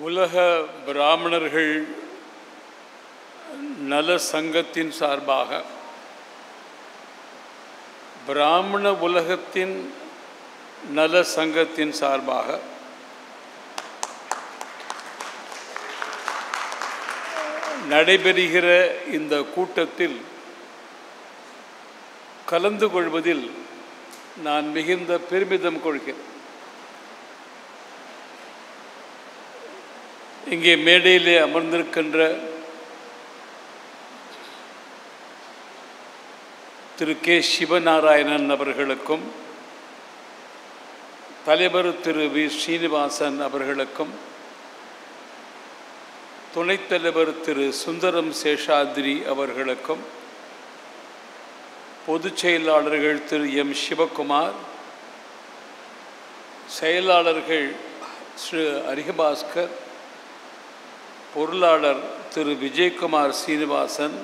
உலக பிராமணர்கள் நல சங்கத்தின் சார்பாக பிராமண உலகத்தின் நல சங்கத்தின் சார்பாக நடைபெறுகிற இந்த கூட்டத்தில் கலந்து கொள்வதில் நான் மிகுந்த பெருமிதம் கொள்கிறேன். இங்கே மேடையிலே அமர்ந்திருக்கின்ற திரு கே சிவநாராயணன் அவர்களுக்கும் தலைவர் திரு வி ஸ்ரீனிவாசன் அவர்களுக்கும் துணைத் தலைவர் திரு சுந்தரம் சேஷாத்ரி அவர்களுக்கும் பொதுச் செயலாளர்கள் திரு எம் சிவகுமார், செயலாளர்கள் ஸ்ரீ ஹரிபாஸ்கர், பொருளாளர் திரு விஜயகுமார் சீனிவாசன்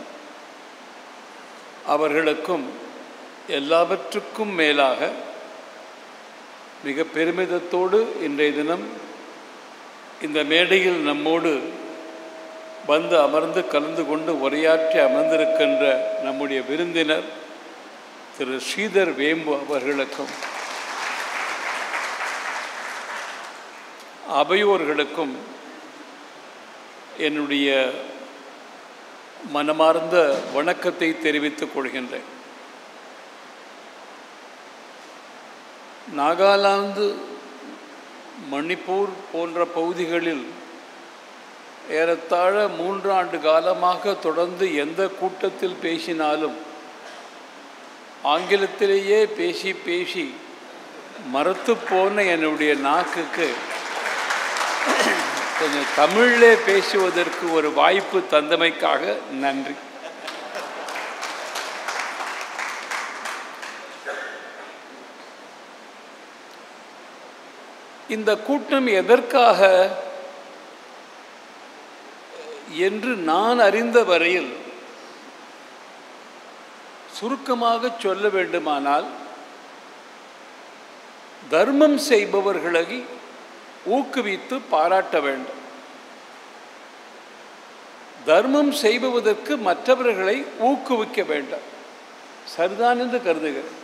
அவர்களுக்கும் எல்லாவற்றுக்கும் மேலாக மிக பெருமிதத்தோடு இன்றைய தினம் இந்த மேடையில் நம்மோடு வந்து அமர்ந்து கலந்து கொண்டு உரையாற்றி அமர்ந்திருக்கின்ற நம்முடைய விருந்தினர் திரு ஸ்ரீதர் வேம்பு அவர்களுக்கும் அவையோர்களுக்கும் என்னுடைய மனமார்ந்த வணக்கத்தை தெரிவித்துக் கொள்கின்றேன். நாகாலாந்து, மணிப்பூர் போன்ற பகுதிகளில் ஏறத்தாழ 3 ஆண்டு காலமாக தொடர்ந்து எந்த கூட்டத்தில் பேசினாலும் ஆங்கிலத்திலேயே பேசி பேசி மறத்து போன என்னுடைய நாக்குக்கு கொஞ்சம் தமிழிலே பேசுவதற்கு ஒரு வாய்ப்பு தந்தமைக்காக நன்றி. இந்த கூட்டம் எதற்காக என்று நான் அறிந்த வரையில் சுருக்கமாக சொல்ல வேண்டுமானால், தர்மம் செய்பவர்களை ஊக்குவித்து பாராட்ட வேண்டும். தர்மம் செய்வதற்கு மற்றவர்களை ஊக்குவிக்க வேண்டும். சரிதான் என்று கருதுகிறேன்.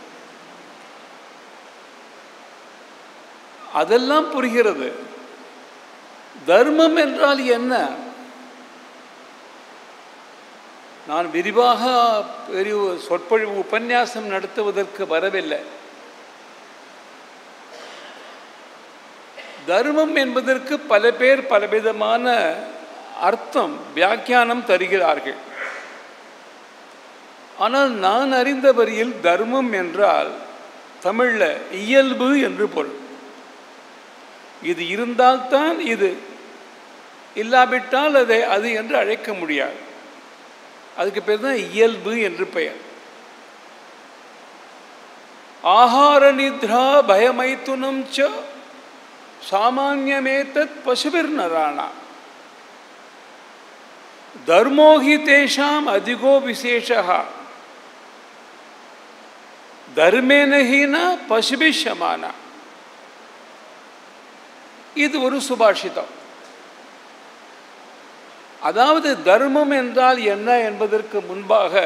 அதெல்லாம் புரிகிறது. தர்மம் என்றால் என்ன? நான் விரிவாக சொற்பொழிவு உபன்யாசம் நடத்துவதற்கு வரவில்லை. தர்மம் என்பதற்கு பல பேர் பலவிதமான அர்த்தம், வியாக்கியானம் தருகிறார்கள். ஆனால் நான் அறிந்த வரையில் தர்மம் என்றால் தமிழில் இயல்பு என்று பொருள். இது இருந்தால்தான் இது, இல்லாவிட்டால் அதை அது என்று அழைக்க முடியாது. அதுக்கு பேர் தான் இயல்பு என்று பெயர். ஆஹார நித்ரா பயமைத்துனம் ச சாமான்யமேதத் பசுபிர் நராணா தர்மோஹி தேஷாம் அதிகோ விசேஷா தர்மேனஹீன பசுபி சமானா. இது ஒரு சுபாஷிதம். அதாவது தர்மம் என்றால் என்ன என்பதற்கு முன்பாக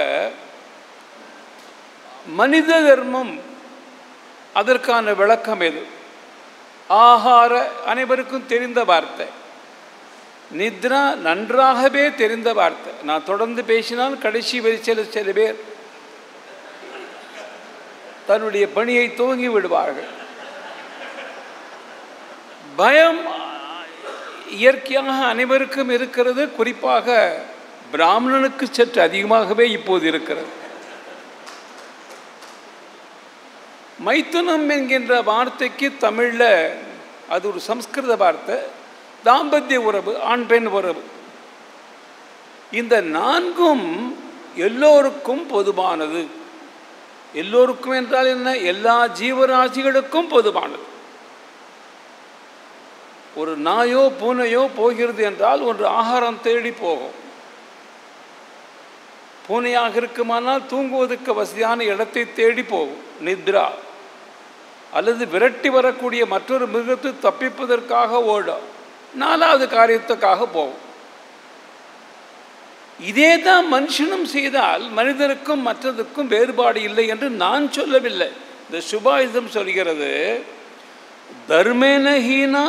மனித தர்மம், அதற்கான விளக்கம் எது? ஆகார அனைவருக்கும் தெரிந்த வார்த்தை, நித்ரா நன்றாகவே தெரிந்த வார்த்தை. நான் தொடர்ந்து பேசினால் கடைசி வரிசையில் சில பேர் தன்னுடைய பணியை துவங்கி விடுவார்கள். பயம் இயற்கையாக அனைவருக்கும் இருக்கிறது. குறிப்பாக பிராமணனுக்கு சற்று அதிகமாகவே இப்போது இருக்கிறது. மைத்துனம் என்கின்ற வார்த்தைக்கு தமிழில் அது ஒரு சம்ஸ்கிருத வார்த்தை, தாம்பத்திய உறவு, ஆண் பெண் உறவு. இந்த 4ம் எல்லோருக்கும் பொதுவானது. எல்லோருக்கும் என்றால் என்ன? எல்லா ஜீவராசிகளுக்கும் பொதுவானது. ஒரு நாயோ பூனையோ போகிறது என்றால் ஒன்று ஆகாரம் தேடி போகும். பூனையாக இருக்குமானால் தூங்குவதற்கு வசதியான இடத்தை தேடி போகும், நித்ரா. அல்லது விரட்டி வரக்கூடிய மற்றொரு மிருகத்தை தப்பிப்பதற்காக ஓடும். 4வது காரியத்துக்காக போகும். இதே தான் மனுஷனும் செய்தால் மனிதனுக்கும் மற்றதுக்கும் வேறுபாடு இல்லை என்று நான் சொல்லவில்லை. இந்த சுபாயுதம் சொல்கிறது, தர்மேன ஹீனா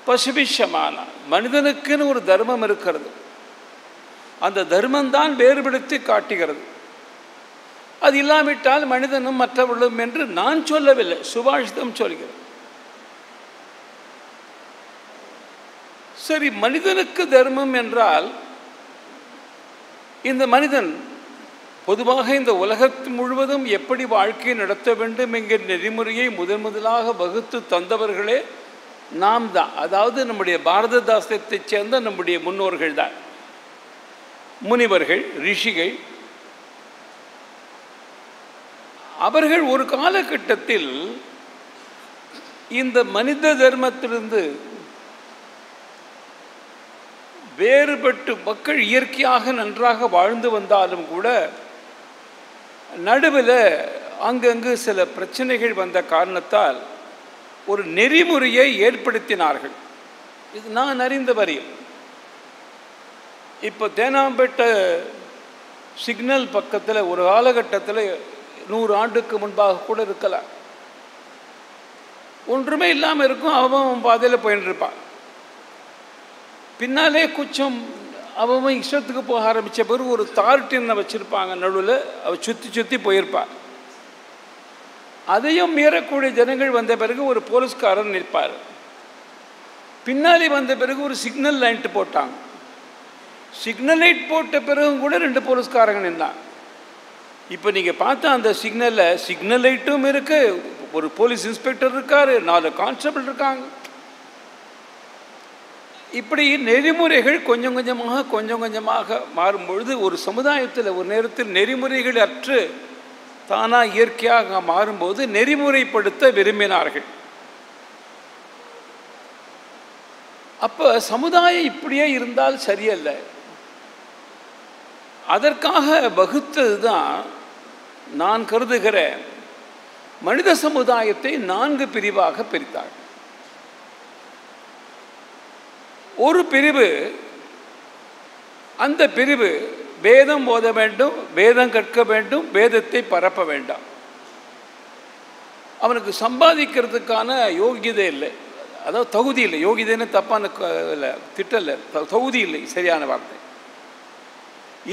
பசுபிஷமான, மனிதனுக்குன்னு ஒரு தர்மம் இருக்கிறது. அந்த தர்மம்தான் வேறுபடுத்தி காட்டுகிறது. அது இல்லாவிட்டால் மனிதனும் மற்றவர்களும் என்று நான் சொல்லவில்லை, சுபாஷிதம் சொல்கிறது. சரி, மனிதனுக்கு தர்மம் என்றால் இந்த மனிதன் பொதுவாக இந்த உலகத்து முழுவதும் எப்படி வாழ்க்கையை நடத்த வேண்டும் என்கிற நெறிமுறையை முதலாக வகுத்து தந்தவர்களே நாம் தான். அதாவது நம்முடைய பாரத தேசத்தைச் சேர்ந்த நம்முடைய முன்னோர்கள் தான், முனிவர்கள், ரிஷிகள். அவர்கள் ஒரு காலகட்டத்தில் இந்த மனித தர்மத்திலிருந்து வேறுபட்டு மக்கள் இயற்கையாக நன்றாக வாழ்ந்து வந்தாலும் கூட நடுவில் அங்கங்கு சில பிரச்சனைகள் வந்த காரணத்தால் ஒரு நெறிமுறையை ஏற்படுத்தினார்கள். இது நான் அறிந்த வரையில். இப்போ தேனாம்பேட்டை சிக்னல் பக்கத்தில் ஒரு காலகட்டத்தில் 100 ஆண்டுக்கு முன்பாக கூட இருக்கலாம், ஒன்றுமே இல்லாமல் இருக்கும். அவன் பாதையில் போயின்னு இருப்பான். பின்னாலே கொஞ்சம் அவன் இஷ்டத்துக்கு போக ஆரம்பித்த பிறகு ஒரு தார்ட்டினை வச்சுருப்பாங்க நடுவில், அவள் சுற்றி சுற்றி போயிருப்பாள். அதையும் மீறக்கூடிய ஜனங்கள் வந்த பிறகு ஒரு போலீஸ்காரன் நிற்பார். பின்னாலே வந்த பிறகு ஒரு சிக்னல் லைட் போட்டாங்க. சிக்னல் லைட் போட்ட பிறகும் கூட 2 போலீஸ்காரங்க நின்னாங்க. இப்போ நீங்கள் பார்த்தா அந்த சிக்னல் லைட்டும் இருக்குது, ஒரு போலீஸ் இன்ஸ்பெக்டர் இருக்கார், 4 கான்ஸ்டபிள் இருக்காங்க. இப்படி நெறிமுறைகள் கொஞ்சம் கொஞ்சமாக மாறும்பொழுது ஒரு சமுதாயத்தில் ஒரு நேரத்தில் நெறிமுறைகள் அற்று தானாக இயற்கையாக மாறும்போது நெறிமுறைப்படுத்த விரும்பினார்கள். அப்போ சமுதாயம் இப்படியே இருந்தால் சரியல்ல. அதற்காக வகுத்தது தான் நான் கருதுகிற மனித சமுதாயத்தை 4 பிரிவாக பிரித்தார். ஒரு பிரிவு, அந்த பிரிவு வேதம் ஓத வேண்டும், வேதம் கற்க வேண்டும், வேதத்தை பரப்ப வேண்டாம். அவனுக்கு சம்பாதிக்கிறதுக்கான யோகியதை இல்லை, அதாவது தகுதி இல்லை. யோகிதைன்னு தப்பான இல்லை, திட்டலை, தகுதி இல்லை, சரியான வார்த்தை.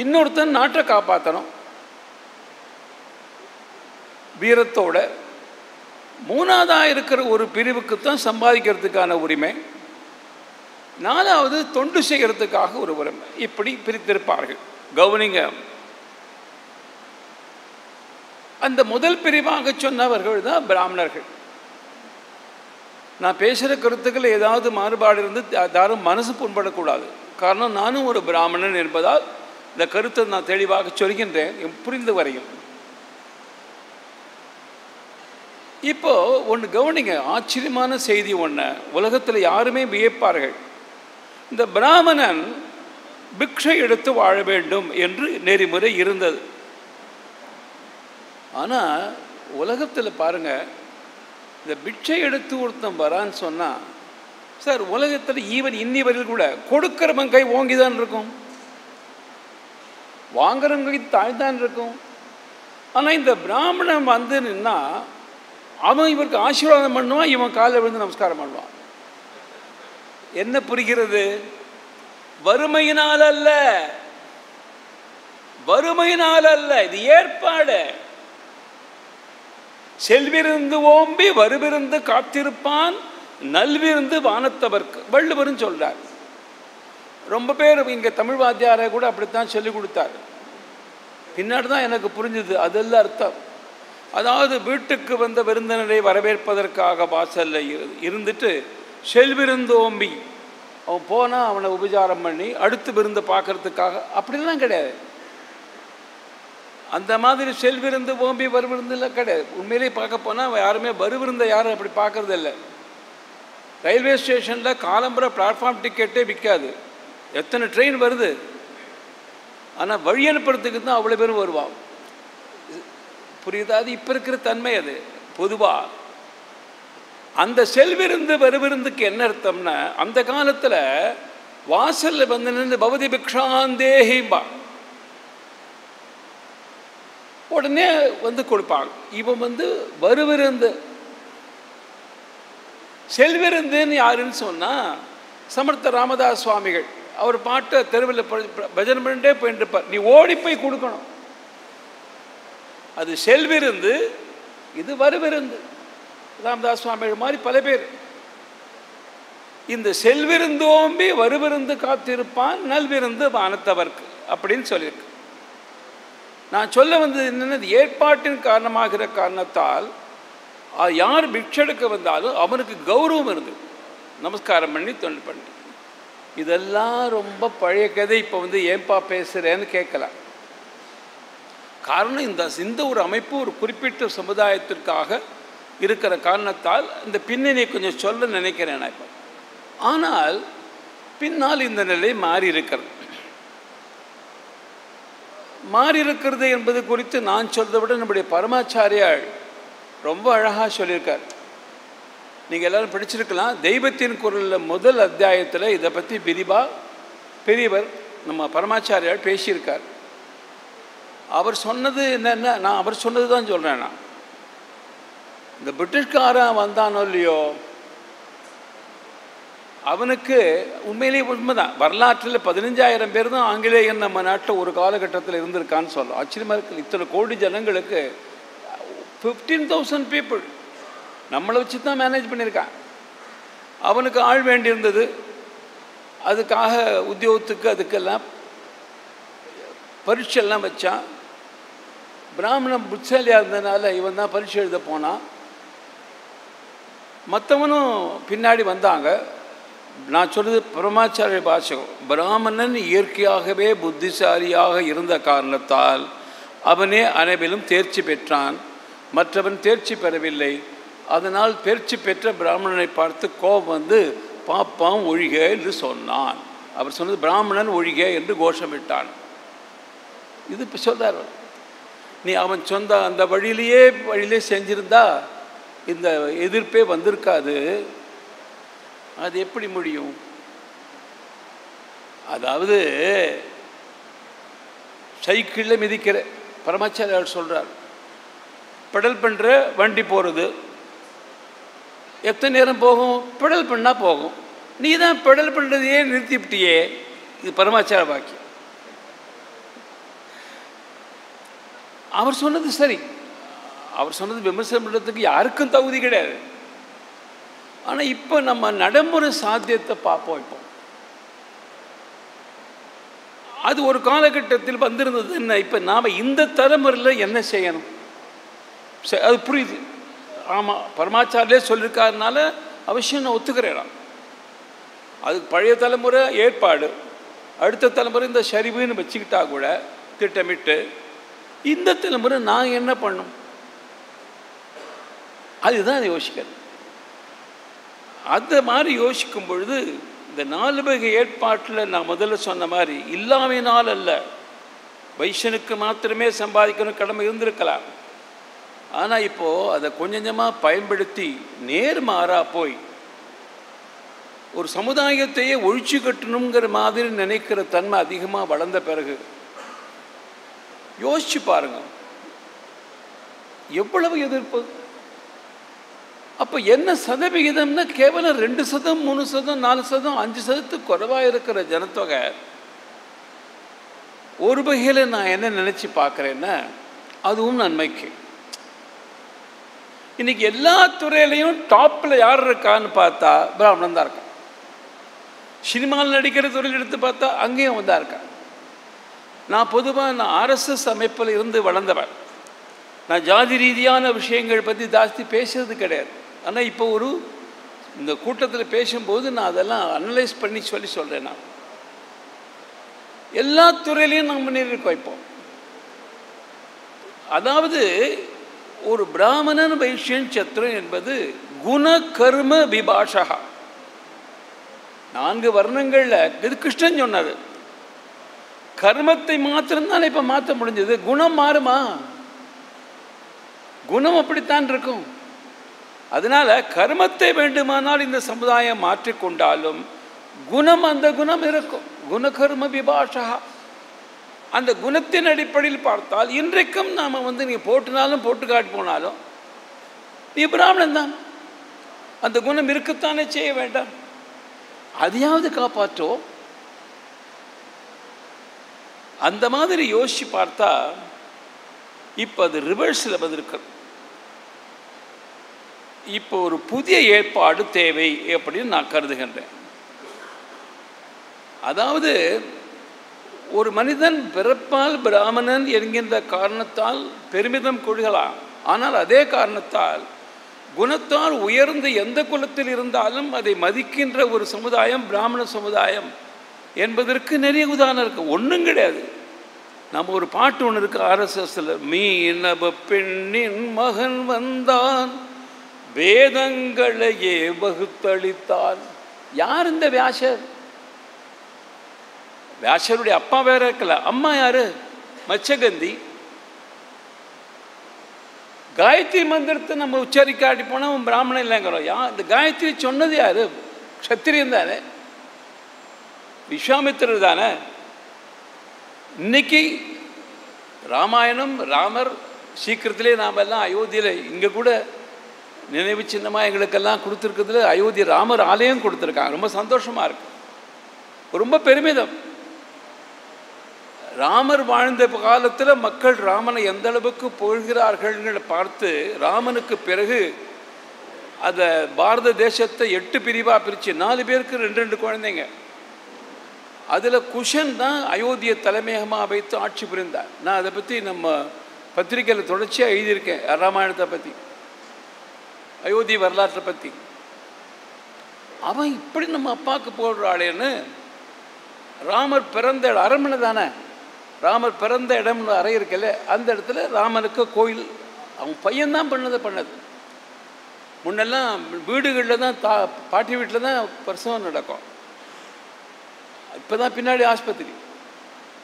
இன்னொருத்தன் நாட்டை காப்பாற்றணும் வீரத்தோட. 3வதாக இருக்கிற ஒரு பிரிவுக்குத்தான் சம்பாதிக்கிறதுக்கான உரிமை. 4வது தொண்டு செய்கிறதுக்காக ஒரு உரிமை. இப்படி பிரித்திருப்பார்கள். கவனிங்க, அந்த முதல் பிரிவாக சொன்னவர்கள் தான் பிராமணர்கள். நான் பேசுகிற கருத்துக்கள் ஏதாவது மாறுபாடு இருந்து யாரும் மனசு புண்படக்கூடாது. காரணம் நானும் ஒரு பிராமணன் என்பதால் இந்த கருத்தை நான் தெளிவாக சொல்கின்றேன், புரிந்து வரையும். இப்போ ஒன்று கவனிங்க, ஆச்சரியமான செய்தி ஒன்று உலகத்தில் யாருமே வியப்பார்கள். இந்த பிராமணன் பிக்ஷை எடுத்து வாழ வேண்டும் என்று நெறிமுறை இருந்தது. ஆனால் உலகத்தில் பாருங்கள், இந்த பிக்ஷை எடுத்து ஒருத்தன் வரான்னு சொன்னால், சார் உலகத்தில் ஈவன் இன்னி வரையில் கூட கொடுக்கிறவன் கை ஓங்கிதான் இருக்கும், வாங்குறவங்க கை தாழ்தான் இருக்கும். ஆனால் இந்த பிராமணன் வந்து நின்னா அவன் இவருக்கு ஆசீர்வாதம் பண்ணுவான், இவன் காலை விழுந்து நமஸ்காரம் பண்ணுவான். என்ன புரிகிறது? வறுமையினால் அல்ல, வறுமையினால் அல்ல, இது ஏற்பாடு. செல்விருந்து ஓம்பி வருவிருந்து காத்திருப்பான், நல்விருந்து வானத்தவர்க்கு வள்ளுவரும் சொல்றார். ரொம்ப பேர் இங்கே தமிழ் வாத்தியாரை கூட அப்படித்தான் சொல்லிக் கொடுத்தார். பின்னாடி தான் எனக்கு புரிஞ்சுது அதெல்லாம் அர்த்தம். அதாவது வீட்டுக்கு வந்த விருந்தினரை வரவேற்பதற்காக வாசலில் இருந்துட்டு செல்விருந்து ஓம்பி அவன் போனால் அவனை உபச்சாரம் பண்ணி அடுத்து விருந்து பார்க்கறதுக்காக, அப்படிலாம் கிடையாது. அந்த மாதிரி செல்விருந்து ஓம்பி வருவிருந்துலாம் கிடையாது. உண்மையிலே பார்க்க போனால் யாருமே வருவிருந்தை யாரும் அப்படி பார்க்கறது இல்லை. ரயில்வே ஸ்டேஷனில் காலம்புரை பிளாட்ஃபார்ம் டிக்கெட்டே விற்காது, எத்தனை ட்ரெயின் வருது. ஆனால் வழி அனுப்புறதுக்கு தான் அவ்வளோ பேரும் வருவான். புரியுதா? அது இப்போ இருக்கிற தன்மை. அது பொதுவாக அந்த செல்விருந்து வருவிருந்துக்கு என்ன அர்த்தம்னா, அந்த காலத்தில் வாசலில் வந்து நின்று பவதி பிக்ஷாந்தேஹிம்பா, உடனே வந்து கொடுப்பாங்க. இவன் வந்து வருவிருந்து. செல்விருந்துன்னு யாருன்னு சொன்னால் சமர்த்த ராமதாஸ் சுவாமிகள். அவர் பாட்டை தெருவில் பஜனை பண்ணிட்டே போயிட்டு இருப்பார். நீ ஓடி போய் கொடுக்கணும். அது செல்விருந்து, இது வருவிருந்து. ராமதாஸ் சுவாமிகள் மாதிரி பல பேர். இந்த செல்விருந்தோம்பி வருவிருந்து காத்திருப்பான் நல்விருந்து வானத்தவர்க்கு அப்படின்னு சொல்லியிருக்கு. நான் சொல்ல வந்தது என்னென்ன, ஏற்பாட்டின் காரணமாகிற காரணத்தால் யார் பிக்ஷெடுக்க வந்தாலும் அவனுக்கு கௌரவம் இருந்தது. நமஸ்காரம் பண்ணி தொண்டு பண்ணி. இதெல்லாம் ரொம்ப பழைய கதை. இப்போ வந்து ஏன்பா பேசுகிறேன்னு கேட்கலாம். காரணம் இந்த ஒரு அமைப்பு ஒரு குறிப்பிட்ட சமுதாயத்திற்காக இருக்கிற காரணத்தால் இந்த பின்னணியை கொஞ்சம் சொல்ல நினைக்கிறேன் நான் இப்போ. ஆனால் பின்னால் இந்த நிலை மாறி இருக்கிறது. மாறி இருக்கிறது என்பது குறித்து நான் சொல்றதை விட நம்முடைய பரமாச்சாரியார் ரொம்ப அழகாக சொல்லியிருக்கார். நீங்கள் எல்லோரும் படிச்சிருக்கலாம். தெய்வத்தின் குரலில் முதல் அத்தியாயத்தில் இதை பற்றி விரிவாக பெரியவர் நம்ம பரமாச்சாரியார் பேசியிருக்கார். அவர் சொன்னது என்னென்ன, நான் அவர் சொன்னது தான் சொல்கிறேன். நான் இந்த பிரிட்டிஷ்காரன் வந்தானோ இல்லையோ, அவனுக்கு உண்மையிலேயே உண்மைதான். வரலாற்றில் 15,000 பேர் தான் ஆங்கிலேயன் நம்ம நாட்டில் ஒரு காலகட்டத்தில் இருந்திருக்கான்னு சொல்லலாம். ஆச்சரியமாக இருக்குது. இத்தனை கோடி ஜனங்களுக்கு 15,000 பீப்புள் நம்மளை வச்சு தான் மேனேஜ் பண்ணியிருக்கான். அவனுக்கு ஆள் வேண்டியிருந்தது. அதுக்காக உத்தியோகத்துக்கு அதுக்கெல்லாம் பரீட்சைலாம் வச்சான். பிராமணன் புட்சாலியாக இருந்ததுனால இவன் தான் பரீட்சை எழுத போனான். மற்றவனும் பின்னாடி வந்தாங்க. நான் சொல்கிறது பரமாச்சாரிய பாஷகம். பிராமணன் இயற்கையாகவே புத்திசாலியாக இருந்த காரணத்தால் அவனே அனைவிலும் தேர்ச்சி பெற்றான். மற்றவன் தேர்ச்சி பெறவில்லை. அதனால் தேர்ச்சி பெற்ற பிராமணனை பார்த்து கோபம் வந்து பாப்பான் ஒழிக என்று சொன்னான். அவர் சொன்னது பிராமணன் ஒழிக என்று கோஷமிட்டான். இது இப்போ சொல்கிறார். நீ அவன் சொந்த அந்த வழியிலே செஞ்சிருந்தா இந்த எதிர்ப்பே வந்திருக்காது. அது எப்படி முடியும்? அதாவது சைக்கிளில் மிதிக்கிற பரமாச்சாரியார் சொல்கிறார், பெடல் பண்ணுற வண்டி போகிறது எத்தனை நேரம் போகும்? பெடல் பண்ணால் போகும். நீ தான் பெடல் பண்ணுறதையே நிறுத்திவிட்டியே. இது பரமாச்சார வாக்கியம். அவர் சொன்னது சரி. அவர் சொன்னது விமர்சனம் பண்ணுறதுக்கு யாருக்கும் தகுதி கிடையாது. ஆனால் இப்போ நம்ம நடைமுறை சாத்தியத்தை பார்ப்போம். இப்போ அது ஒரு காலகட்டத்தில் வந்திருந்தது. என்ன இப்போ நாம் இந்த தலைமுறையில் என்ன செய்யணும்? அது புரியுது. ஆமாம், பரமாச்சாரிலே சொல்லியிருக்காருனால அவசியம் நான் ஒத்துக்கிறேன். அது பழைய தலைமுறை ஏற்பாடு. அடுத்த தலைமுறை இந்த ஷரிவுன்னு வச்சுக்கிட்டா கூட திட்டமிட்டு இந்த தலைமுறை நான் என்ன பண்ணும், அதுதான் யோசிக்கிறது. அந்த மாதிரி யோசிக்கும் பொழுது இந்த 4 வகை ஏற்பாட்டில் நான் முதல்ல சொன்ன மாதிரி இல்லாமையினால் அல்ல, வைஷ்யனுக்கு மாத்திரமே சம்பாதிக்கணும் கடமை இருந்திருக்கலாம். ஆனால் இப்போது அதை கொஞ்சம் கொஞ்சமாக பயன்படுத்தி நேர்மாறாக போய் ஒரு சமுதாயத்தையே ஒழிச்சு கட்டணுங்கிற மாதிரி நினைக்கிற தன்மை அதிகமாக வளர்ந்த பிறகு யோசிச்சு பாருங்க எவ்வளவு எதிர்ப்பு. அப்போ என்ன சதவிகிதம்னா கேவலம் 2%, 3%, 4%, 5% குறைவாக இருக்கிற ஜனத்தொகை. ஒரு வகையில் நான் என்ன நினச்சி பார்க்குறேன்னா அதுவும் நன்மைக்கு. இன்றைக்கி எல்லா துறையிலையும் டாப்பில் யார் இருக்கான்னு பார்த்தா பிராமணன் தான் இருக்கான். சினிமாவில் நடிக்கிற துறையில் எடுத்து பார்த்தா அங்கேயும் வந்தா இருக்கான். நான் பொதுவாக RSS அமைப்பில் இருந்து வளர்ந்தவன். நான் ஜாதி ரீதியான விஷயங்கள் பற்றி ஜாஸ்தி பேசுறது கிடையாது. ஆனால் இப்போ இந்த கூட்டத்தில் பேசும்போது நான் அதெல்லாம் அனலைஸ் பண்ணி சொல்கிறேன். நான் எல்லா துறையிலையும் நம்ம முன்னேறிக்கோம். இப்போ அதாவது ஒரு பிராமணன் வைஷ்யன் சத்ரன் என்பது குண கர்ம விபாஷா 4 வர்ணங்களில் இது கிருஷ்ணன் சொன்னது. கர்மத்தை மாத்திரம்தான் இப்போ மாற்ற முடிஞ்சது. குணம் மாறுமா? குணம் அப்படித்தான் இருக்கும். அதனால் கர்மத்தை வேண்டுமானால் இந்த சமுதாயம் மாற்றிக்கொண்டாலும் குணம் அந்த குணம் இருக்கும். குணகர்ம விபாஷா. அந்த குணத்தின் அடிப்படையில் பார்த்தால் இன்றைக்கும் நாம் நீ போட்டுனாலும் போட்டு காட்டு போனாலும் நீ பிராமணன் தான். அந்த குணம் இருக்கத்தானே செய்ய வேண்டாம். அதையாவது காப்பாற்றோ. அந்த மாதிரி யோசிச்சு பார்த்தா இப்போ அது ரிவர்ஸில் வந்திருக்கு. இப்போ ஒரு புதிய ஏற்பாடு தேவை அப்படின்னு நான் கருதுகின்றேன். அதாவது ஒரு மனிதன் பிறப்பால் பிராமணன் என்கின்ற காரணத்தால் பெருமிதம் கொள்கலாம். ஆனால் அதே காரணத்தால் குணத்தால் உயர்ந்த எந்த குலத்தில் இருந்தாலும் அதை மதிக்கின்ற ஒரு சமுதாயம் பிராமண சமுதாயம் என்பதற்கு நிறைய உதாரணம் இருக்குது. ஒன்றும் கிடையாது. நம்ம ஒரு பாட்டு ஒன்று இருக்குது ஆர்எஸ்எஸ்ல, மீனவ பெண்ணின் மகன் வந்தான் வேதங்களையே வகுத்தளித்தான். யார் இந்த வியாசர்? வியாசருடைய அப்பா வேற இருக்கல, அம்மா யாரு? மச்சகந்தி. காயத்ரி மந்திரத்தை நம்ம உச்சரிக்காட்டி போனால் பிராமணன் இல்லைங்கிறோம். இந்த காயத்ரி சொன்னது யாரு? க்ஷத்திரியன் தானே, விஸ்வாமித்திரர் தானே. இன்னைக்கு ராமாயணம் ராமர் சீக்கிரத்திலே நாம் எல்லாம் அயோத்தியில் இங்கே கூட நினைவு சின்னமாக எங்களுக்கெல்லாம் கொடுத்துருக்கிறதுல அயோத்தி ராமர் ஆலயம் கொடுத்துருக்காங்க. ரொம்ப சந்தோஷமாக இருக்கு, ரொம்ப பெருமிதம். ராமர் வாழ்ந்த காலத்தில் மக்கள் ராமனை எந்த அளவுக்கு புகழ்கிறார்கள் பார்த்து ராமனுக்கு பிறகு அந்த பாரத தேசத்தை 8 பிரிவாக பிரித்து 4 பேருக்கு 2 குழந்தைங்க. அதில் குஷன் தான் அயோத்தியை தலைமையகமாக வைத்து ஆட்சி புரிந்தார். நான் அதை பற்றி நம்ம பத்திரிகையில் தொடர்ச்சியாக எழுதியிருக்கேன், ராமாயணத்தை பற்றி, அயோத்தி வரலாற்றை பற்றி. அவன் இப்படி நம்ம அப்பாவுக்கு போடுறாளேன்னு ராமர் பிறந்த அரண்மனை தானே, ராமர் பிறந்த இடம்னு அறை இருக்கல, அந்த இடத்துல ராமனுக்கு கோயில் அவன் பையன்தான் பண்ணது. முன்னெல்லாம் வீடுகளில் தான் பாட்டி வீட்டில் தான் பிரசவம் நடக்கும். இப்போ தான் பின்னாடி ஆஸ்பத்திரி.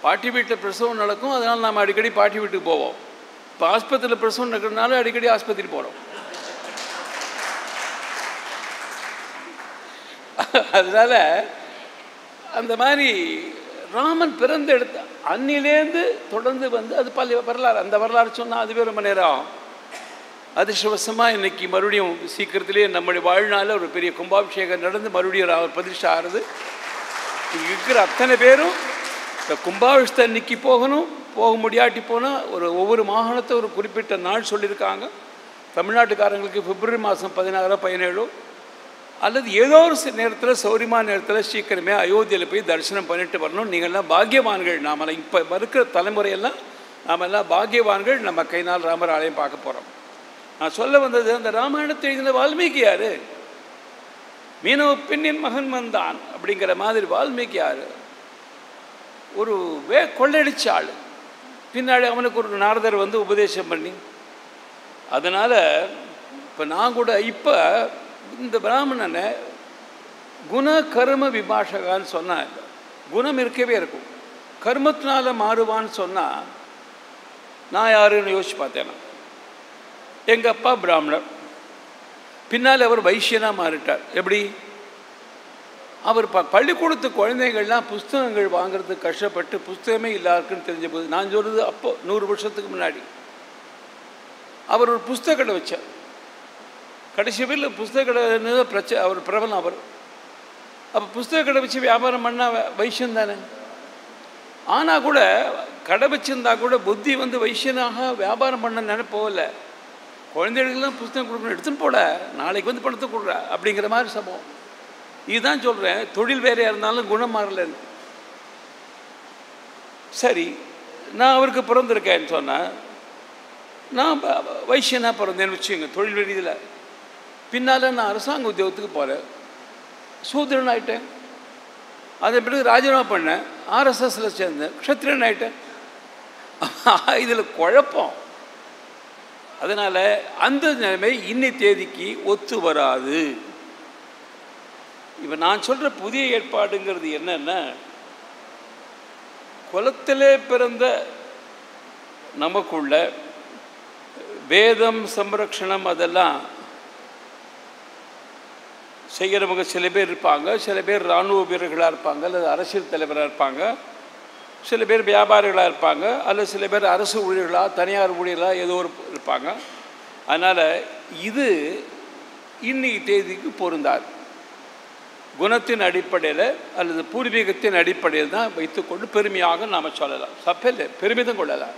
பாட்டி வீட்டில் பிரசவம் நடக்கும், அதனால் நாம் அடிக்கடி பாட்டி வீட்டுக்கு போவோம். இப்போ ஆஸ்பத்திரியில் பிரசவம் நடக்கிறதுனால அடிக்கடி ஆஸ்பத்திரி போகிறோம். அதனால் அந்த மாதிரி ராமன் பிறந்த இடத்த அன்னிலேருந்து தொடர்ந்து அது பல வரலாறு. அந்த வரலாறு சொன்னால் அதுவே ரொம்ப நேரம் ஆகும். அதிர்ஷ்டவசமாக இன்றைக்கி மறுபடியும் சீக்கிரத்திலே நம்முடைய வாழ்நாளில் ஒரு பெரிய கும்பாபிஷேகம் நடந்து மறுபடியும் பிரதிஷ்டை ஆறுது. இங்கே இருக்கிற அத்தனை பேரும் இந்த கும்பாபிஷேகத்தை இன்னைக்கு போக முடியாட்டி போனால் ஒவ்வொரு மாகாணத்தை ஒரு குறிப்பிட்ட நாள் சொல்லியிருக்காங்க. தமிழ்நாட்டுக்காரங்களுக்கு பிப்ரவரி மாதம் 16 17 அல்லது ஏதோ ஒரு நேரத்தில் சௌரியமான நேரத்தில் சீக்கிரமே அயோத்தியில் போய் தரிசனம் பண்ணிட்டு வரணும். நீங்கள்லாம் பாக்கியவான்கள். நாமெல்லாம் இப்போ இருக்கிற தலைமுறையெல்லாம் நாமெல்லாம் பாக்கியவான்கள். நம்ம கைநாள் ராமர் ஆலயம் பார்க்க போகிறோம். நான் சொல்ல வந்தது, அந்த ராமாயணத்தை எழுதின வால்மீகி யார்? மீனவ பெண்ணின் மகன் வந்தான் அப்படிங்கிற மாதிரி வால்மீகி யார்? ஒரு கொள்ளையடிச்ச ஆள். பின்னாடி அவனுக்கு ஒரு நாரதர் உபதேசம் பண்ணி, அதனால் இப்போ நான் கூட இப்போ இந்த பிராமணனை குண கர்ம விபாஷகான்னு சொன்னால் குணம் இருக்கவே இருக்கும், கர்மத்தினால மாறுவான்னு சொன்னால் நான் யாருன்னு யோசிச்சு பார்த்தேன். எங்கள் அப்பா பிராமணர், பின்னால் அவர் வைசியனாக மாறிட்டார். எப்படி? அவர் பள்ளிக்கூடத்து குழந்தைகள்லாம் புஸ்தகங்கள் வாங்கிறதுக்கு கஷ்டப்பட்டு புஸ்தகமே இல்லாருக்குன்னு தெரிஞ்ச போது, நான் சொல்கிறது அப்போ 100 வருஷத்துக்கு முன்னாடி, அவர் ஒரு புஸ்தக கடை வச்சார். கடைசி பேரில் புஸ்தக கடை பிரச்சனை, அவர் பிரபலம். அவர் அப்போ புஸ்தக கடை வச்சு வியாபாரம் பண்ணால் வைசியம் தானே. ஆனால் கூட கடை வச்சுருந்தா கூட புத்தி வைசியனாக வியாபாரம் பண்ண நினைப்போல, குழந்தைகளுக்கெல்லாம் புஸ்தகம் கொடுக்கணும், எடுத்துன்னு போட, நாளைக்கு பணத்தை கொடுக்குற அப்படிங்கிற மாதிரி சம்பவம். இதுதான் சொல்கிறேன், தொழில் வேறையாக இருந்தாலும் குணம் மாறலன்னு. சரி, நான் அவருக்கு பிறந்திருக்கேன்னு சொன்னேன். நான் வைசியனாக பிறந்தேன்னு வச்சுங்க, தொழில் வெளியில். பின்னால் நான் அரசாங்க உத்தியோகத்துக்கு போகிறேன், சூத்திரன் ஆகிட்டேன். அதன் பிறகு ராஜினாமா பண்ணேன், ஆர்எஸ்எஸில் சேர்ந்தேன், க்ஷத்திரியன் ஆகிட்டேன். இதில் குழப்பம். அதனால் அந்த நிலைமை இன்னி தேதிக்கு ஒத்து வராது. இப்போ நான் சொல்கிற புதிய ஏற்பாடுங்கிறது என்னென்னா, குலத்திலே பிறந்த நமக்குள்ள வேதம் சம்ரக்ஷணம் அதெல்லாம் செய்கிறவங்க சில பேர் இருப்பாங்க, சில பேர் இராணுவ வீரர்களாக இருப்பாங்க, அல்லது அரசியல் தலைவராக இருப்பாங்க, சில பேர் வியாபாரிகளாக இருப்பாங்க, அல்லது சில பேர் அரசு ஊழியர்களாக தனியார் ஊழியர்களாக ஏதோ ஒரு இருப்பாங்க. அதனால் இது இன்னைக்கு தேதிக்கு பொருந்தாது. குணத்தின் அடிப்படையில் அல்லது பூர்வீகத்தின் அடிப்படையில் தான் வைத்துக்கொண்டு பெருமையாக நாம் சொல்லலாம், தப்பில்லை, பெருமிதம் கொள்ளலாம்.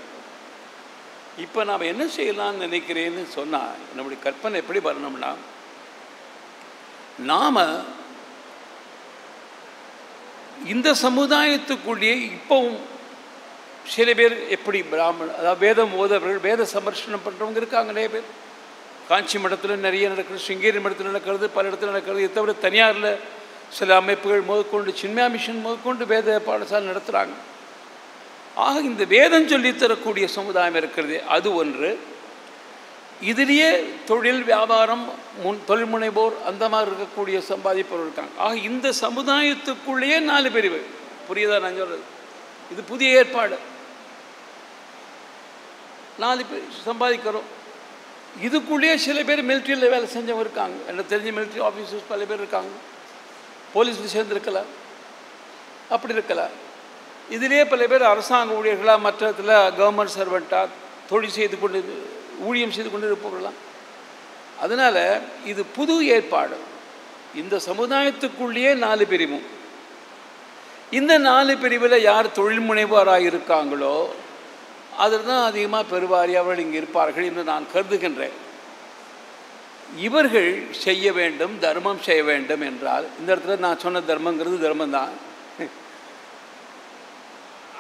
இப்போ நாம் என்ன செய்யலாம்னு நினைக்கிறேன்னு சொன்னால், நம்முடைய கற்பனை எப்படி வரணும்னா, நாம் இந்த சமுதாயத்துக்குள்ளேயே இப்போவும் சில பேர் எப்படி அதாவது வேதம் ஓதவர்கள், வேத சமர்ஷனம் பண்ணுறவங்க இருக்காங்க நிறைய பேர். காஞ்சி மடத்தில் நிறைய நடக்கிறது, சிங்கேரி மடத்தில் நடக்கிறது, பல இடத்துல நடக்கிறது. இதை தவிர தனியாரில் சில அமைப்புகள் முதற்கொண்டு, சின்மயா மிஷன் முதற்கொண்டு வேத பாடசாலை நடத்துகிறாங்க. ஆக இந்த வேதம் சொல்லித்தரக்கூடிய சமுதாயம் இருக்கிறது, அது ஒன்று. இதிலேயே தொழில் வியாபாரம் தொழில் முனைவோர் அந்த மாதிரி இருக்கக்கூடிய சம்பாதிப்பவர்கள் இருக்காங்க. ஆக இந்த சமுதாயத்துக்குள்ளேயே 4 பிரிவு. புரியுதா நான் சொல்கிறது? இது புதிய ஏற்பாடு. 4 பேர் சம்பாதிக்கிறோம். இதுக்குள்ளேயே சில பேர் மிலிட்ரியில் வேலை செஞ்சவங்க இருக்காங்க. எனக்கு தெரிஞ்ச மிலிட்ரி ஆஃபீஸர்ஸ் பல பேர் இருக்காங்க. போலீஸில் சேர்ந்துருக்கலாம், அப்படி இருக்கலாம். இதிலே பல பேர் அரசாங்க ஊழியர்களாக, மற்ற இடத்துல கவர்மெண்ட் சர்வெண்ட்டாக தொழில் செய்து கொண்டு ஊழியம் செய்து கொண்டு இருப்பவர்களாம். அதனால் இது புது ஏற்பாடு. இந்த சமுதாயத்துக்குள்ளேயே 4 பிரிவும். இந்த 4 பிரிவில் யார் தொழில் முனைவோராக இருக்காங்களோ அதில் தான் அதிகமாக பெருவாரி அவர்கள் இங்கே இருப்பார்கள் என்று நான் கருதுகின்றேன். இவர்கள் செய்ய வேண்டும், தர்மம் செய்ய வேண்டும் என்றால், இந்த இடத்துல நான் சொன்ன தர்மங்கிறது தர்மம்தான்.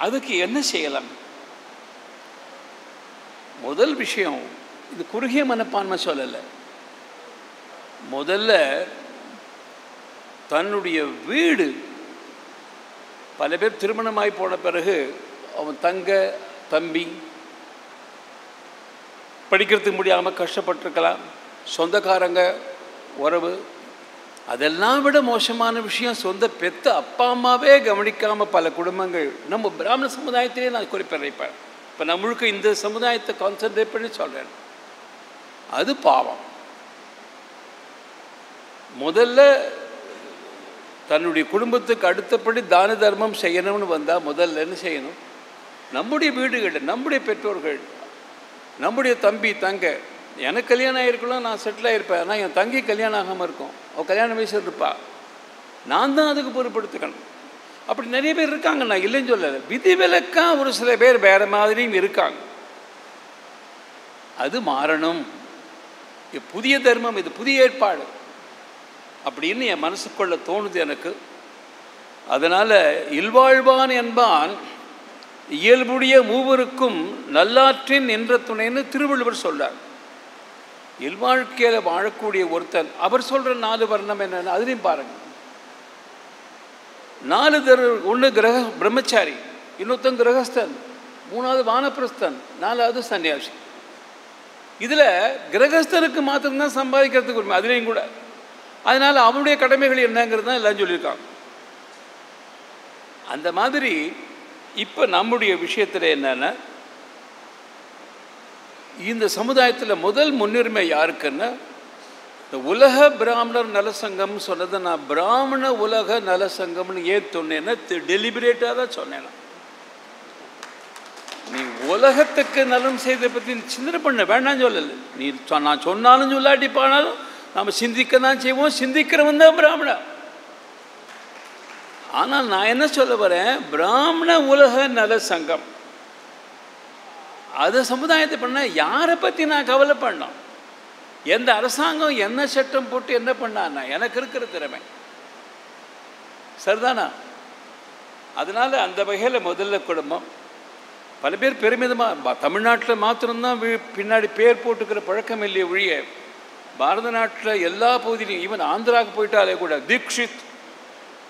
அதுக்கு என்ன செய்யலாம்? முதல் விஷயம், இது குறுகிய மனப்பான்மை சொல்லலை. முதல்ல தன்னுடைய வீடு, பல பேர் திருமணமாய் போன பிறகு அவன் தங்க தம்பி படிக்கிறதுக்கு முடியாமல் கஷ்டப்பட்டிருக்கலாம், சொந்தக்காரங்க உறவு, அதெல்லாம் விட மோசமான விஷயம் சொந்த பெத்த அப்பா அம்மாவே கவனிக்காமல் பல குடும்பங்கள் நம்ம பிராமண சமுதாயத்திலே நான் குறிப்பிடுறேன். இப்போ நான் முழுக்க இந்த சமுதாயத்தை கான்சன்ட்ரேட் பண்ணி சொல்கிறேன். அது பாவம். முதல்ல தன்னுடைய குடும்பத்துக்கு அடுத்தபடி தான தர்மம் செய்யணும்னு வந்தால் முதல்ல என்ன செய்யணும்? நம்முடைய வீடுகளில் நம்முடைய பெற்றோர்கள், நம்முடைய தம்பி தங்க, எனக்கு கல்யாணம் ஆகிருக்கலாம், நான் செட்டில் ஆகிருப்பேன், ஆனால் என் தங்கி கல்யாணம் ஆகாமல் இருக்கும், அவள் கல்யாண வயசில் இருப்பா, நான் தான் அதுக்கு பொறுப்படுத்திக்கணும். அப்படி நிறைய பேர் இருக்காங்க, நான் இல்லைன்னு சொல்லலை. விதிவிலக்காக ஒரு சில பேர் வேறு மாதிரியும் இருக்காங்க. அது மாறணும். இது புதிய தர்மம், இது புதிய ஏற்பாடு அப்படின்னு என் மனசுக்குள்ள தோணுது எனக்கு. அதனால் இல்வாழ்வான் என்பான் இயல்புடைய மூவருக்கும் நல்லாற்றின் என்ற துணைன்னு திருவள்ளுவர் சொல்றார். இல்வாழ்க்கையில் வாழக்கூடிய ஒருத்தன், அவர் சொல்கிற 4 வர்ணம் என்னென்னு அதுலேயும் பாருங்கள். 4 ஒன்று பிரம்மச்சாரி, இன்னொருத்தன் கிரகஸ்தன், 3வது வானப்பிரஸ்தன், 4வது சன்னியாசி. இதில் கிரகஸ்தனுக்கு மாத்திரம்தான் சம்பாதிக்கிறதுக்கு உரிமை, அதுலேயும் கூட. அதனால் அவனுடைய கடமைகள் என்னங்கிறது தான் எல்லாம் சொல்லியிருக்காங்க. அந்த மாதிரி இப்போ நம்முடைய விஷயத்தில் என்னென்னா, இந்த சமுதாயத்தில் முதல் முன்னுரிமை யாருக்குன்னா, இந்த உலக பிராமணர் நலசங்கம் சொன்னதை நான் பிராமண உலக நலசங்கம்னு ஏன் சொன்னேன்னா, டெலிபரேட்டாக தான் சொன்னேன். நீ உலகத்துக்கு நலம் செய்த பற்றி சிந்தனை பண்ண வேண்டாம் சொல்லலை. நீ நான் சொன்னாலும் சொல்லாட்டி போனாலும் நாம் சிந்திக்க தான் செய்வோம். சிந்திக்கிறவன் தான் பிராமணா. ஆனால் நான் என்ன சொல்ல வரேன், பிராமண உலக நல சங்கம் அது சமுதாயத்தை பண்ண யாரை பற்றி நான் கவலை பண்ணோம்? எந்த அரசாங்கம் என்ன சட்டம் போட்டு என்ன பண்ணான்னா எனக்கு இருக்கிற திறமை சரிதானா? அதனால் அந்த வகையில் முதல்ல குடும்பம். பல பேர் பெருமிதமாக தமிழ்நாட்டில் மாத்திரம்தான் பின்னாடி பேர் போட்டுக்கிற பழக்கம் இல்லையே ஒழிய, பாரத நாட்டில் எல்லா பகுதியிலையும், ஈவன் ஆந்திராவுக்கு போயிட்டாலே கூட தீக்ஷித்,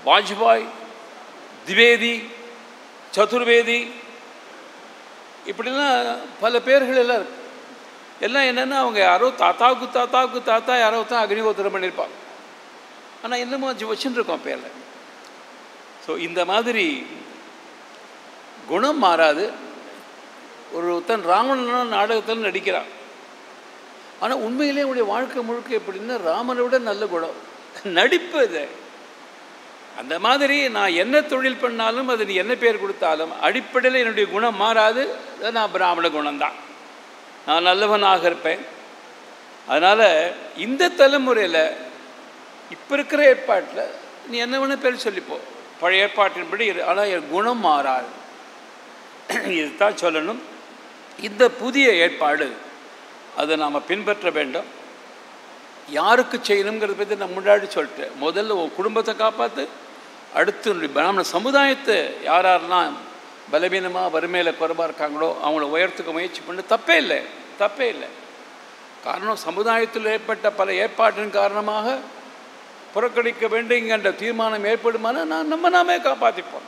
வாஜ்பாய், திவேதி, சதுர்வேதி, இப்படிலாம் பல பேர்கள் எல்லாம் இருக்கு. எல்லாம் என்னென்னா அவங்க யாரோ தாத்தாவுக்கு தாத்தா யாரோ தான் அக்னிஹோத்திரம் பண்ணியிருப்பாங்க. ஆனால் என்னமோ வச்சுன்னு இருக்கோம் பேரில். ஸோ இந்த மாதிரி குணம் மாறாது. ஒருத்தன் ராவணன் நாடகத்தில் நடிக்கிறான், ஆனால் உண்மையிலே அவனுடைய வாழ்க்கை முழுக்க எப்படின்னா ராமனை விட நல்ல குணம். நடிப்பு இது. அந்த மாதிரி நான் என்ன தொழில் பண்ணாலும் அது நீ என்ன பேர் கொடுத்தாலும் அடிப்படையில் என்னுடைய குணம் மாறாது. நான் பிராமண குணம்தான், நான் நல்லவனாக இருப்பேன். அதனால் இந்த தலைமுறையில் இப்போ இருக்கிற ஏற்பாட்டில் நீ என்ன வேணால் பேர் சொல்லிப்போ, பழைய ஏற்பாட்டின்படி இரு, ஆனால் என் குணம் மாறாது. இதுதான் சொல்லணும். இந்த புதிய ஏற்பாடு அதை நாம் பின்பற்ற வேண்டும். யாருக்கு செய்யணுங்கிறத பற்றி நான் முன்னாடி சொல்லிட்டேன். முதல்ல உன் குடும்பத்தை காப்பாற்று, அடுத்து பிராமண சமுதாயத்தை யார் யாரெல்லாம் பலவீனமாக வறுமையில் குறைவாக இருக்காங்களோ அவங்கள உயர்த்துக்க முயற்சி பண்ணு. தப்பே இல்லை, தப்பே இல்லை. காரணம் சமுதாயத்தில் ஏற்பட்ட பல ஏற்பாட்டின் காரணமாக புறக்கணிக்க வேண்டுங்கிற தீர்மானம் ஏற்படுமான நாமே காப்பாற்றிப்போம்.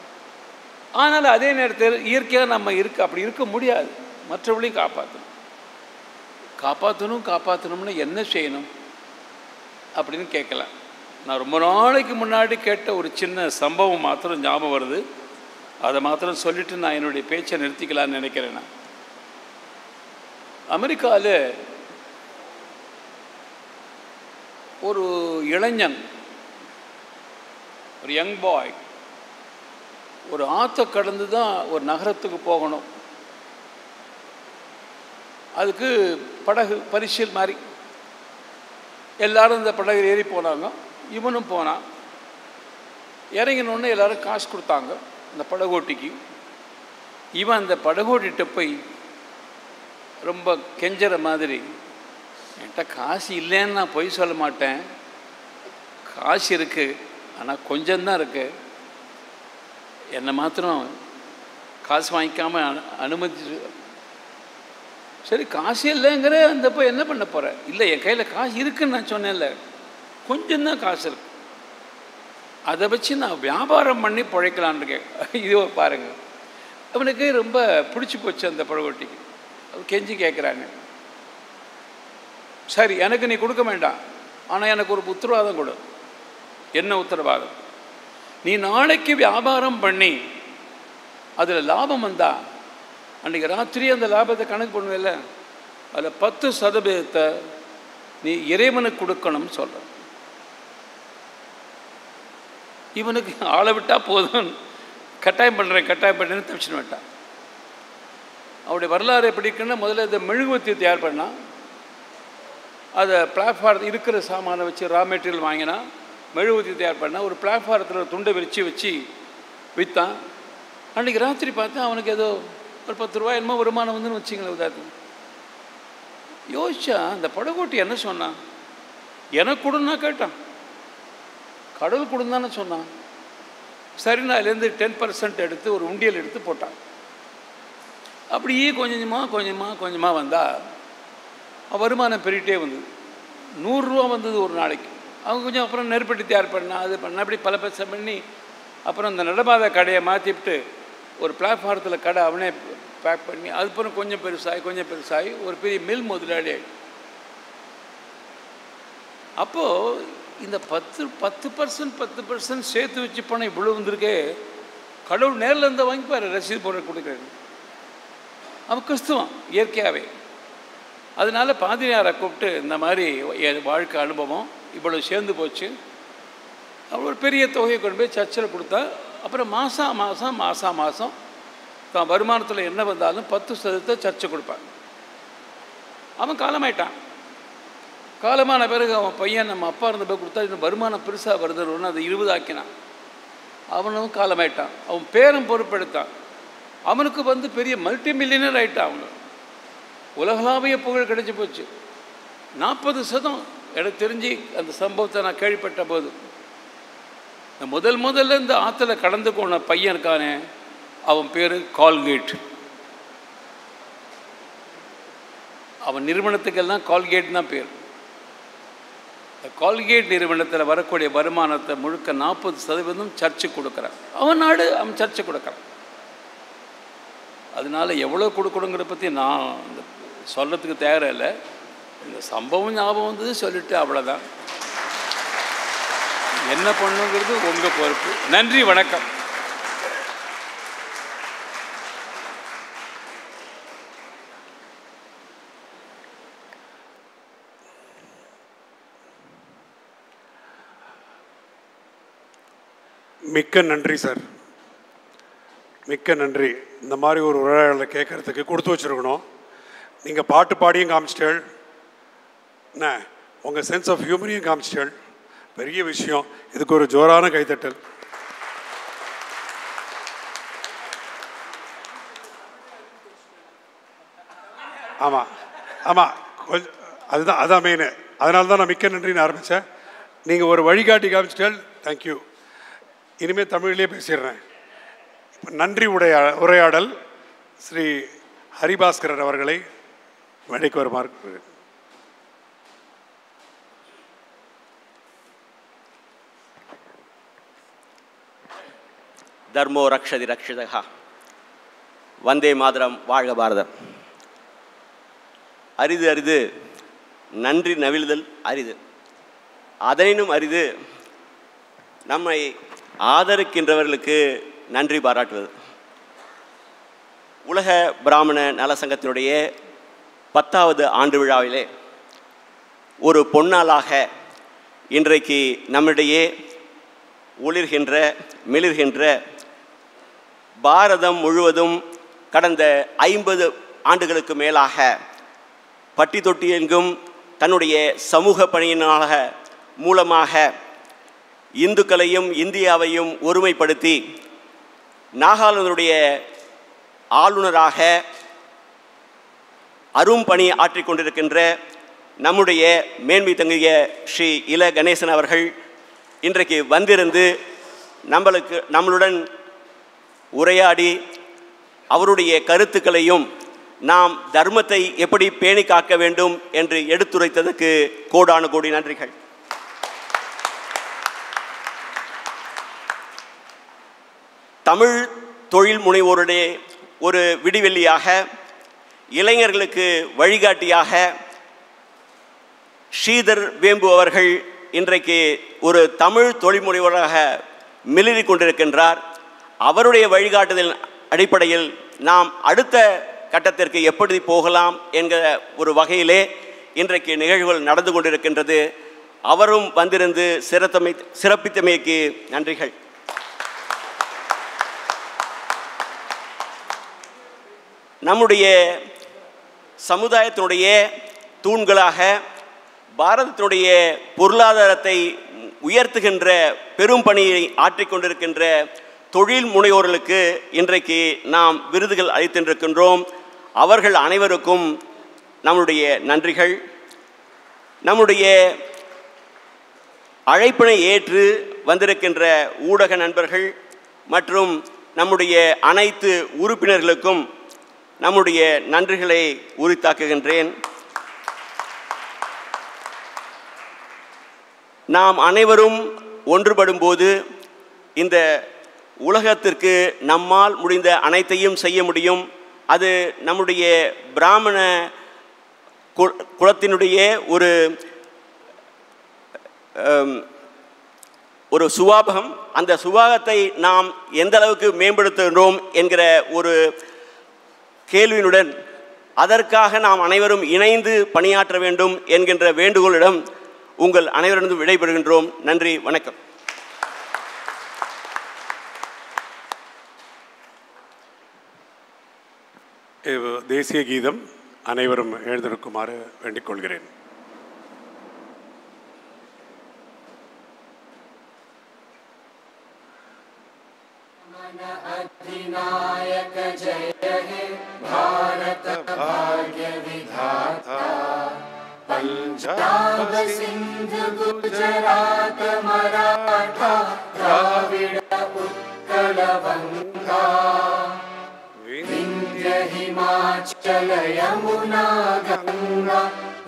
ஆனால் அதே நேரத்தில் இயற்கையாக நம்ம அப்படி இருக்க முடியாது. மற்றவர்களையும் காப்பாற்றணும்னு என்ன செய்யணும் அப்படின்னு கேட்கலாம். நான் ரொம்ப நாளைக்கு முன்னாடி கேட்ட ஒரு சின்ன சம்பவம் மாத்திரம் ஞாபகம் வருது. அதை மாத்திரம் சொல்லிவிட்டு நான் என்னுடைய பேச்சை நிறுத்திக்கலான்னு நினைக்கிறேன். நான் அமெரிக்காவில் ஒரு இளைஞன், ஒரு யங் பாய், ஒரு ஆற்றை கடந்து தான் ஒரு நகரத்துக்கு போகணும். அதுக்கு படகு பரிசல் மாதிரி எல்லாரும் இந்த படகு ஏறி போனாங்க. இவனும் போனான். இறங்கினோடனே எல்லோரும் காசு கொடுத்தாங்க அந்த படகோட்டிக்கு. இவன் அந்த படகோட்டிகிட்ட போய் ரொம்ப கெஞ்சற மாதிரி, என்கிட்ட காசு இல்லைன்னு நான் பொய் சொல்ல மாட்டேன், காசு இருக்குது, ஆனால் கொஞ்சம்தான் இருக்குது, என்னை மாத்திரம் காசு வாங்கிக்காமல் அனுமதி. சரி, காசு இல்லைங்கிற அந்த போய் என்ன பண்ண போகிறேன்? இல்லை, என் கையில் காசு இருக்குன்னு நான் சொன்னேன்ல, கொஞ்சம்தான் காசு இருக்கு, அதை வச்சு நான் வியாபாரம் பண்ணி பிழைக்கலான்னு இருக்கேன். இது பாருங்கள், அவனுக்கு ரொம்ப பிடிச்சி போச்சு அந்த பழகொட்டிக்கு. அவர் கெஞ்சி கேட்குறாங்க, சரி எனக்கு நீ கொடுக்க வேண்டாம், ஆனால் எனக்கு ஒரு உத்தரவாதம் கொடு. என்ன உத்தரவாதம்? நீ நாளைக்கு வியாபாரம் பண்ணி அதில் லாபம் வந்தா அன்றைக்கி ராத்திரி அந்த லாபத்தை கணக்கு பண்ணுவேல, அதில் 10% நீ இறைவனுக்கு கொடுக்கணும்னு சொல்கிற. இவனுக்கு ஆளை விட்டால் போதும், கட்டாயம் பண்ணுறேன்னு தப்பிச்சுன்னு விட்டான். அவருடைய வரலாறு எப்படி இருக்குன்னா, முதல்ல இந்த மெழுகுவத்தி தயார் பண்ணான். அதை பிளாட்ஃபார்ம் இருக்கிற சாமானை வச்சு ரா மெட்டீரியல் வாங்கினா, மெழுகுவத்தி தயார் பண்ணால் ஒரு பிளாட்ஃபாரத்தில் துண்டை வச்சு விற்றான். அன்றைக்கி ராத்திரி பார்த்தா அவனுக்கு ஏதோ ஒரு 10 ரூபாய் என்னமோ வருமானம் வந்துன்னு வச்சிங்களேன். உதாரணம் யோசிச்சா அந்த படகோட்டி என்ன சொன்னான்? எனக்கு கொடுன்னா கேட்டான், கடவுள் கொடுந்தான்னு சொன்னான். சரி, நான் அதுலேருந்து 10% எடுத்து ஒரு உண்டியல் எடுத்து போட்டான். அப்படியே கொஞ்சமாக வந்தால் வருமானம் பெருகிட்டே வந்தது. 100 ரூபா வந்தது ஒரு நாளைக்கு. அவங்க கொஞ்சம் அப்புறம் நெருப்பட்டி தயார் பண்ணால் அது பண்ண அப்படி பல பைசா பண்ணி அப்புறம் அந்த நடமாத கடையை மாற்றிவிட்டு ஒரு பிளாட்ஃபாரத்தில் கடை அவனே பேக் பண்ணி அதுக்கப்புறம் கொஞ்சம் பெருசாகி ஒரு பெரிய மில் முதலாளி ஆகிடும். அப்போது இந்த 10% சேர்த்து வச்சு பணம் இவ்வளோ வந்திருக்கே, கடவுள் நேரில் இருந்தால் வாங்கிப்பார், ரசீது போட கொடுக்குறாரு. அவன் கிறிஸ்துவம் இயற்கையாகவே. அதனால பாதிரியாரை கூப்பிட்டு இந்த மாதிரி வாழ்க்கை அனுபவம் இவ்வளோ சேர்ந்து போச்சு, அவ்வளோ ஒரு பெரிய தொகையை கொண்டு போய் சர்ச்சில் கொடுத்தா. அப்புறம் மாதம் தான் வருமானத்தில் என்ன வந்தாலும் 10% சர்ச்சை கொடுப்பாங்க. அவன் காலமாயிட்டான். காலமான பிறகு அவன் பையன் நம்ம அப்பா இருந்த போய் கொடுத்தா இன்னும் வருமானம் பெருசாக வருதுன்னு அதை 20 ஆக்கினான். அவனும் காலமாயிட்டான். அவன் பேரன் பொறுப்பெடுத்தான். அவனுக்கு பெரிய மல்டி மில்லியனர் ஆகிட்டான். அவனு உலகளாவிய புகழ் கிடைச்சி போச்சு. 40% எனக்கு தெரிஞ்சு அந்த சம்பவத்தை நான் கேள்விப்பட்ட போது, முதல்ல இந்த ஆற்றுல கடந்து போன பையன் இருக்கானே, அவன் பேர் கால்கேட். அவன் நிறுவனத்துக்கெல்லாம் கால்கேட் தான் பேர். கால்கேட் நிறுவனத்தில் வரக்கூடிய வருமானத்தை முழுக்க 40% சர்ச்சுக்கு கொடுக்குறான். அவன் நாடு அவன் சர்ச்சை கொடுக்குறான். அதனால எவ்வளோ கொடுக்கணுங்கிறத பற்றி நான் இந்த சொல்கிறதுக்கு தேவையில்லை. இந்த சம்பவம் ஞாபகம் வந்தது சொல்லிட்டு அவ்வளோதான். என்ன பண்ணுங்கிறது உங்கள் பொறுப்பு. நன்றி, வணக்கம். மிக்க நன்றி சார், மிக்க நன்றி. இந்த மாதிரி ஒரு உரையாடலை கேட்குறதுக்கு கொடுத்து வச்சுருக்கணும். நீங்கள் பாட்டு பாடியும் காமிச்சிட்டேள், என்ன உங்கள் சென்ஸ் ஆஃப் ஹியூமரையும் காமிச்சிட்டேள். பெரிய விஷயம். இதுக்கு ஒரு ஜோரான கைத்தட்டல். ஆமாம் ஆமாம், கொஞ்சம் அதுதான் மெயின். அதனால தான் நான் மிக்க நன்றின்னு ஆரம்பித்தேன். நீங்கள் ஒரு வழிகாட்டி காமிச்சிட்டேள். தேங்க்யூ. இனிமேல் தமிழ்லேயே பேசிடுறேன். இப்போ நன்றி உரையாடல் ஸ்ரீ ஹரிபாஸ்கரர் அவர்களை மேடைக்கு வருமாறு. தர்மோ ரக்ஷதி ரக்ஷிதா, வந்தே மாதரம், வாழ்க பாரதம். அரிது அரிது நன்றி நவிழ்தல் அரிது, அதனினும் அரிது நம்மை ஆதரிக்கின்றவர்களுக்கு நன்றி பாராட்டுவது. உலக பிராமண நல சங்கத்தினுடைய 10வது ஆண்டு விழாவிலே ஒரு பொன்னாளாக இன்றைக்கு நம்மிடையே ஒளிர்கின்ற மிளிர்கின்ற, பாரதம் முழுவதும் கடந்த 50 ஆண்டுகளுக்கு மேலாக பட்டி தொட்டி எங்கும் தன்னுடைய சமூக பணியினாக மூலமாக இந்துக்களையும் இந்தியாவையும் ஒருமைப்படுத்தி நாகாலாந்துடைய ஆளுநராக அரும்பணி ஆற்றிக் கொண்டிருக்கின்ற நம்முடைய மேன்மை தங்கிய ஸ்ரீ இல கணேசன் அவர்கள் இன்றைக்கு வந்திருந்து நம்மளுடன் உரையாடி அவருடைய கருத்துக்களையும் நாம் தர்மத்தை எப்படி பேணி காக்க வேண்டும் என்று எடுத்துரைத்ததற்கு கோடானு கோடி நன்றிகள். தமிழ் தொழில் முனைவோருடைய ஒரு விடிவெள்ளியாக, இளைஞர்களுக்கு வழிகாட்டியாக ஸ்ரீதர் வேம்பு அவர்கள் இன்றைக்கு ஒரு தமிழ் தொழில் முனைவோராக மிளிரிக் கொண்டிருக்கின்றார். அவருடைய வழிகாட்டுதல் அடிப்படையில் நாம் அடுத்த கட்டத்திற்கு எப்படி போகலாம் என்கிற ஒரு வகையிலே இன்றைக்கு நிகழ்வுகள் நடந்து கொண்டிருக்கின்றது. அவரும் வந்திருந்து சிறப்பித்தமைக்கு நன்றிகள். நம்முடைய சமுதாயத்தினுடைய தூண்களாக பாரதத்தினுடைய பொருளாதாரத்தை உயர்த்துகின்ற பெரும் பணியை ஆற்றிக்கொண்டிருக்கின்ற தொழில் முனைவோர்களுக்கு இன்றைக்கு நாம் விருதுகள் அளித்திருக்கின்றோம். அவர்கள் அனைவருக்கும் நம்முடைய நன்றிகள். நம்முடைய அழைப்பினை ஏற்று வந்திருக்கின்ற ஊடக நண்பர்கள் மற்றும் நம்முடைய அனைத்து உறுப்பினர்களுக்கும் நம்முடைய நன்றிகளை உரித்தாக்குகின்றேன். நாம் அனைவரும் ஒன்றுபடும்போது இந்த உலகத்திற்கு நம்மால் முடிந்த அனைத்தையும் செய்ய முடியும். அது நம்முடைய பிராமண குலத்தினுடைய ஒரு சுபாவம். அந்த சுபாவத்தை நாம் எந்த அளவுக்கு மேம்படுத்துகிறோம் என்கிற ஒரு கேள்வியினுடன் அதற்காக நாம் அனைவரும் இணைந்து பணியாற்ற வேண்டும் என்கின்ற வேண்டுகோளிடம் உங்கள் அனைவரிடம் விடைபெறுகின்றோம். நன்றி, வணக்கம். தேசிய கீதம் அனைவரும் எழுந்திருக்குமாறு வேண்டிக் கொள்கிறேன். अधिनायक जय हे भारत भाग्य विधाता, पंजाब सिंध गुजरात मराठा द्राविड उत्कल बंगा, विंध्य हिमाचल यमुना गंगा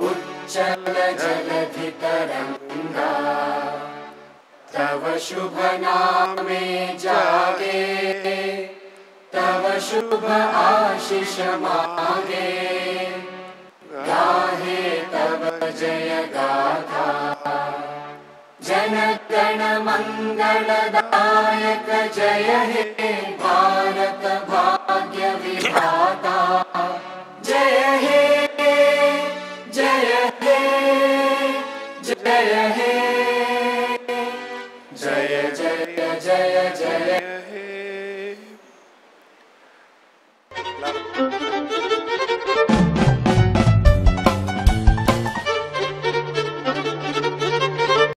उच्चल जलधि तरंगा, तव शुभ नामे जागे, तव शुभ आशीष मांगे, गाहे तव जय गाथा, जन गण मंगलदायक जय हे भारत भाग्य विधाता, जय हे जय हे जय हे जय जय जय जय हे